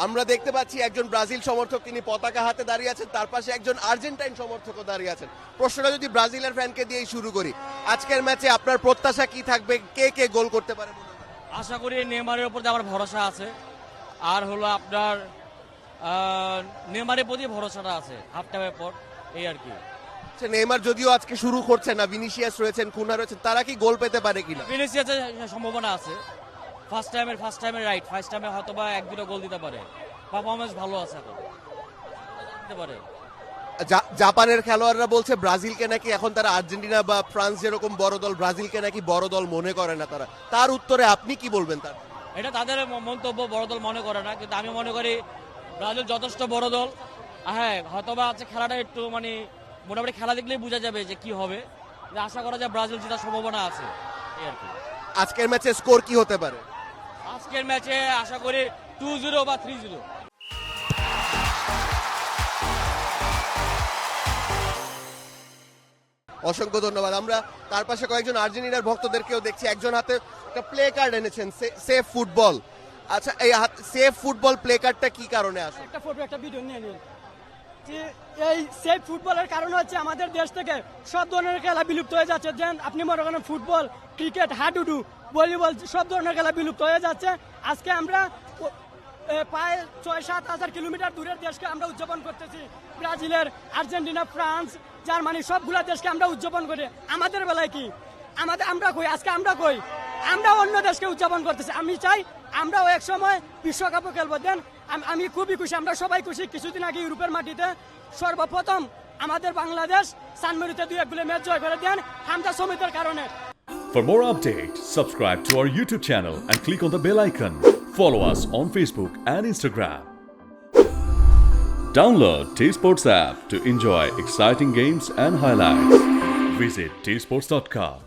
আমরা দেখতে পাচ্ছি একজন ব্রাজিল সমর্থক, তিনি পতাকা হাতে দাঁড়িয়ে আছেন, তার পাশে একজন আর্জেন্টাইন সমর্থকও দাঁড়িয়ে আছেন। প্রশ্নটা যদি ব্রাজিলের ফ্যানকে দিয়েই শুরু করি, আজকের ম্যাচে আপনার প্রত্যাশা কি থাকবে, কে কে গোল করতে পারে মনে হয়? আশা করি নেইমারের উপর আমার ভরসা আছে, আর হলো আপনার নেইমারের প্রতি ভরসাটা আছে হাফ টাইমের পর, এই আর কি। আচ্ছা, নেইমার যদিও আজকে শুরু করছে না, ভিনিসিয়াস রয়েছেন, কুনা রয়েছেন, তারা কি গোল পেতে পারে কিনা? ভিনিসিয়াসের সম্ভাবনা আছে, ফার্স্ট টাইমে হয়তো বা 1-2 গোল দিতে পারে, পারফরমেন্স ভালো আছে এখন, দিতে পারে। জাপানের খেলোয়াড়রা বলছে ব্রাজিলকে নাকি এখন তারা আর্জেন্টিনা বা ফ্রান্স যেরকম বড় দল, ব্রাজিলকে নাকি বড় দল মনে করে না তারা। তার উত্তরে আপনি কি বলবেন? তার এটা তাদের মন্তব্য, বড় দল মনে করে না, কিন্তু আমি মনে করি ব্রাজিল যথেষ্ট বড় দল। হ্যাঁ, হয়তোবা আছে খেলাটা একটু মানে মোটামুটি খেলা দেখলেই বোঝা যাবে যে কি হবে। আশা করা যায় ব্রাজিল জেতার সম্ভাবনা আছে, এই আর কি। আজকের ম্যাচে স্কোর কি হতে পারে? আজকের ম্যাচে আশা করি 2-0 বা 3-0। অসংখ্য ধন্যবাদ। আমরা তার পাশে কয়েকজন আর্জেন্টিনার ভক্তদেরকেও দেখছি, একজন হাতে একটা প্লে কার্ড এনেছেন, সেফ ফুটবল। আচ্ছা, এই সেফ ফুটবল প্লে কার্ডটা কি কারণে আসে? একটা ফটো একটা ভিডিও নিয়ে নিন। যে এই সেফ ফুটবলের কারণ হচ্ছে আমাদের দেশ থেকে সব ধরনের খেলা বিলুপ্ত হয়ে যাচ্ছে। যেন আপনি মনে করেন ফুটবল, ক্রিকেট, হাডুডু, ভলিবল, সব ধরনের খেলা বিলুপ্ত হয়ে যাচ্ছে। আজকে আমরা প্রায় 6-7 হাজার কিলোমিটার দূরের দেশকে আমরা উদযাপন করতেছি। ব্রাজিলের, আর্জেন্টিনা, ফ্রান্স, জার্মানি, সবগুলা দেশকে আমরা উদযাপন করি। আমাদের বেলায় কি আমরা কই? আজকে আমরা কই? আমরা অন্য দেশকে উদযাপন করতেছি। আমি চাই আমরাও এক সময় বিশ্বকাপও খেলবো। দেন আমি খুবই খুশি, আমরা সবাই খুশি। কিছুদিন আগে ইউরোপের মাটিতে সর্বপ্রথম আমাদের বাংলাদেশ সানমেরিতে 2-1 গোলে ম্যাচ জয় করে দেন হামজা সমিতের কারণে। For more updates, subscribe to our YouTube channel and click on the bell icon. Follow us on Facebook and Instagram. Download T-Sports app to enjoy exciting games and highlights. Visit tsports.com.